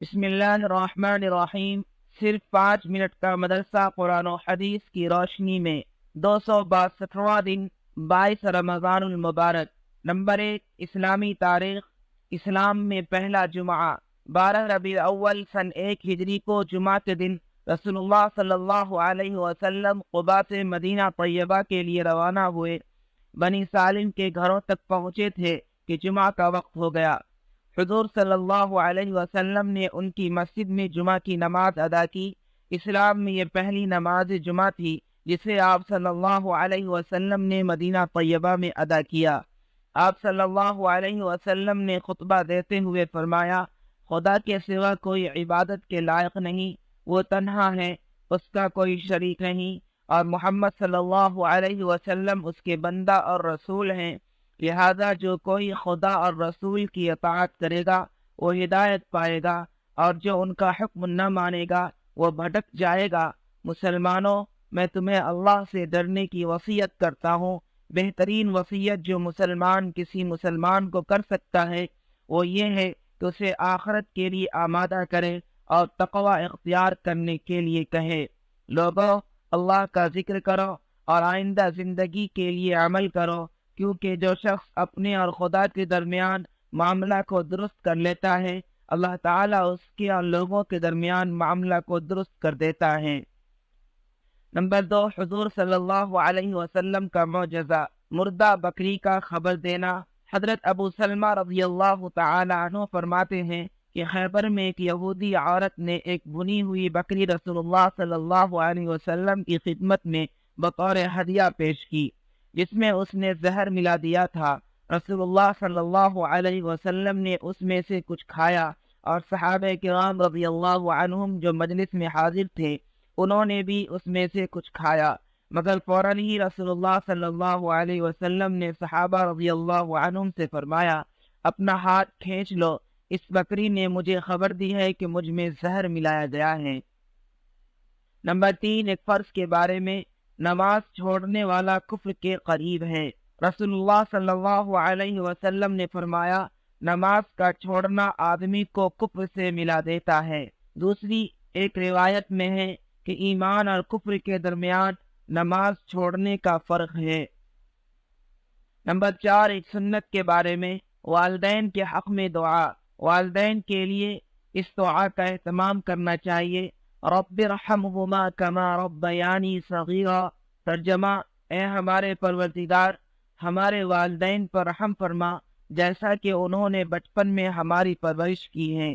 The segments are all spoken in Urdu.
بسم اللہ الرحمن الرحیم۔ صرف 5 منٹ کا مدرسہ قرآن و حدیث کی روشنی میں 262واں دن 22 رمضان المبارک۔ نمبر 1، اسلامی تاریخ۔ اسلام میں پہلا جمعہ 12 ربیع الاول سن 1 ہجری کو جمعہ کے دن رسول اللہ صلی اللہ علیہ وسلم قباء سے مدینہ طیبہ کے لیے روانہ ہوئے۔ بنی سالم کے گھروں تک پہنچے تھے کہ جمعہ کا وقت ہو گیا۔ حضور صلی اللہ علیہ وسلم نے ان کی مسجد میں جمعہ کی نماز ادا کی۔ اسلام میں یہ پہلی نماز جمعہ تھی جسے آپ صلی اللہ علیہ وسلم نے مدینہ طیبہ میں ادا کیا۔ آپ صلی اللہ علیہ وسلم نے خطبہ دیتے ہوئے فرمایا، خدا کے سوا کوئی عبادت کے لائق نہیں، وہ تنہا ہے، اس کا کوئی شریک نہیں، اور محمد صلی اللہ علیہ وسلم اس کے بندہ اور رسول ہیں۔ لہذا جو کوئی خدا اور رسول کی اطاعت کرے گا وہ ہدایت پائے گا، اور جو ان کا حکم نہ مانے گا وہ بھٹک جائے گا۔ مسلمانوں، میں تمہیں اللہ سے ڈرنے کی وصیت کرتا ہوں۔ بہترین وصیت جو مسلمان کسی مسلمان کو کر سکتا ہے وہ یہ ہے کہ اسے آخرت کے لیے آمادہ کرے اور تقوی اختیار کرنے کے لیے کہے۔ لوگوں، اللہ کا ذکر کرو اور آئندہ زندگی کے لیے عمل کرو، کیونکہ جو شخص اپنے اور خدا کے درمیان معاملہ کو درست کر لیتا ہے، اللہ تعالیٰ اس کے اور لوگوں کے درمیان معاملہ کو درست کر دیتا ہے۔ نمبر 2، حضور صلی اللہ علیہ وسلم کا معجزہ، مردہ بکری کا خبر دینا۔ حضرت ابو سلمہ رضی اللہ تعالی عنہ فرماتے ہیں کہ خیبر میں ایک یہودی عورت نے ایک بھنی ہوئی بکری رسول اللہ صلی اللہ علیہ وسلم کی خدمت میں بطور ہدیہ پیش کی، جس میں اس نے زہر ملا دیا تھا۔ رسول اللہ صلی اللہ علیہ وسلم نے اس میں سے کچھ کھایا، اور صحابہ کرام رضی اللہ عنہم جو مجلس میں حاضر تھے انہوں نے بھی اس میں سے کچھ کھایا، مگر فوراً ہی رسول اللہ صلی اللہ علیہ وسلم نے صحابہ رضی اللہ عنہم سے فرمایا، اپنا ہاتھ کھینچ لو، اس بکری نے مجھے خبر دی ہے کہ مجھ میں زہر ملایا گیا ہے۔ نمبر 3، ایک فرض کے بارے میں، نماز چھوڑنے والا کفر کے قریب ہے۔ رسول اللہ صلی اللہ علیہ وسلم نے فرمایا، نماز کا چھوڑنا آدمی کو کفر سے ملا دیتا ہے۔ دوسری ایک روایت میں ہے کہ ایمان اور کفر کے درمیان نماز چھوڑنے کا فرق ہے۔ نمبر 4، ایک سنت کے بارے میں، والدین کے حق میں دعا۔ والدین کے لیے اس دعا کا اہتمام کرنا چاہیے، رب ارحمہما کما ربیانی صغیرا۔ ترجمہ، اے ہمارے پروردگار، ہمارے والدین پر رحم فرما جیسا کہ انہوں نے بچپن میں ہماری پرورش کی ہے۔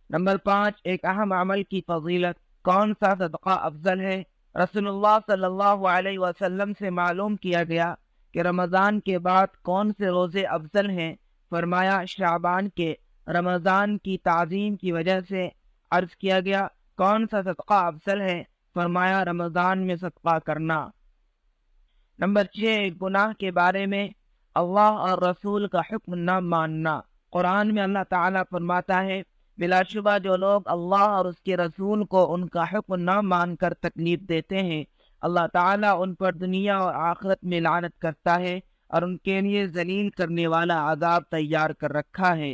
نمبر 5، ایک اہم عمل کی فضیلت، کون سا صدقہ افضل ہے؟ رسول اللہ صلی اللہ علیہ وسلم سے معلوم کیا گیا کہ رمضان کے بعد کون سے روزے افضل ہیں؟ فرمایا شعبان کے۔ رمضان کی تعظیم کی وجہ سے عرض کیا گیا، کون سا صدقہ افضل ہے؟ فرمایا رمضان میں صدقہ کرنا۔ نمبر 6، گناہ کے بارے میں، اللہ اور رسول کا حکم نہ ماننا۔ قرآن میں اللہ تعالیٰ فرماتا ہے، بلا شبہ جو لوگ اللہ اور اس کے رسول کو ان کا حکم نہ مان کر تکلیف دیتے ہیں، اللہ تعالیٰ ان پر دنیا اور آخرت میں لعنت کرتا ہے اور ان کے لیے ذلیل کرنے والا عذاب تیار کر رکھا ہے۔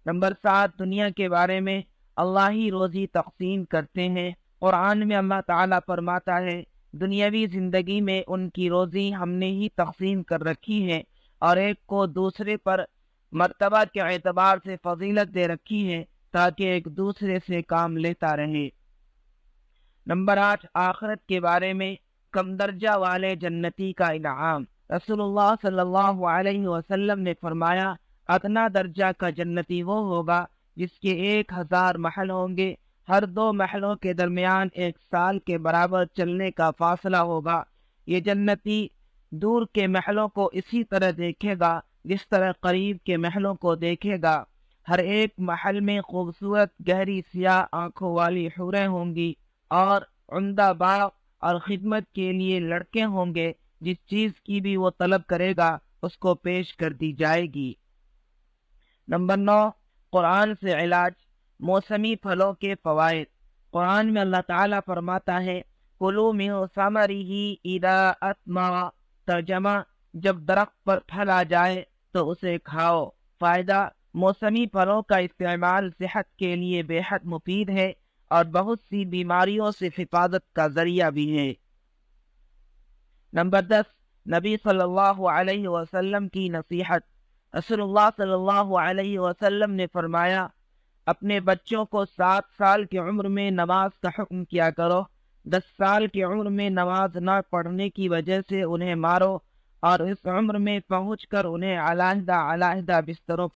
نمبر 7، دنیا کے بارے میں، اللہ ہی روزی تقسیم کرتے ہیں۔ قرآن میں اللہ تعالیٰ فرماتا ہے، دنیاوی زندگی میں ان کی روزی ہم نے ہی تقسیم کر رکھی ہے، اور ایک کو دوسرے پر مرتبہ کے اعتبار سے فضیلت دے رکھی ہے تاکہ ایک دوسرے سے کام لیتا رہے۔ نمبر 8، آخرت کے بارے میں، کم درجہ والے جنتی کا انعام۔ رسول اللہ صلی اللہ علیہ وسلم نے فرمایا، ادنا درجہ کا جنتی وہ ہوگا جس کے 1000 محل ہوں گے، ہر 2 محلوں کے درمیان 1 سال کے برابر چلنے کا فاصلہ ہوگا۔ یہ جنتی دور کے محلوں کو اسی طرح دیکھے گا جس طرح قریب کے محلوں کو دیکھے گا۔ ہر ایک محل میں خوبصورت گہری سیاہ آنکھوں والی حوریں ہوں گی، اور عمدہ باغ اور خدمت کے لیے لڑکے ہوں گے، جس چیز کی بھی وہ طلب کرے گا اس کو پیش کر دی جائے گی۔ نمبر 9، قرآن سے علاج، موسمی پھلوں کے فوائد۔ قرآن میں اللہ تعالیٰ فرماتا ہے، کلوا من ثمرہ اذا اثمر۔ ترجمہ، جب درخت پر پھل آ جائے تو اسے کھاؤ۔ فائدہ، موسمی پھلوں کا استعمال صحت کے لیے بے حد مفید ہے اور بہت سی بیماریوں سے حفاظت کا ذریعہ بھی ہے۔ نمبر 10، نبی صلی اللہ علیہ وسلم کی نصیحت۔ رسول اللہ صلی اللہ علیہ وسلم نے فرمایا، اپنے بچوں کو 7 سال کی عمر میں نماز کا حکم کیا کرو، 10 سال کی عمر میں نماز نہ پڑھنے کی وجہ سے انہیں مارو، اور اس عمر میں پہنچ کر انہیں علیحدہ علیحدہ بستروں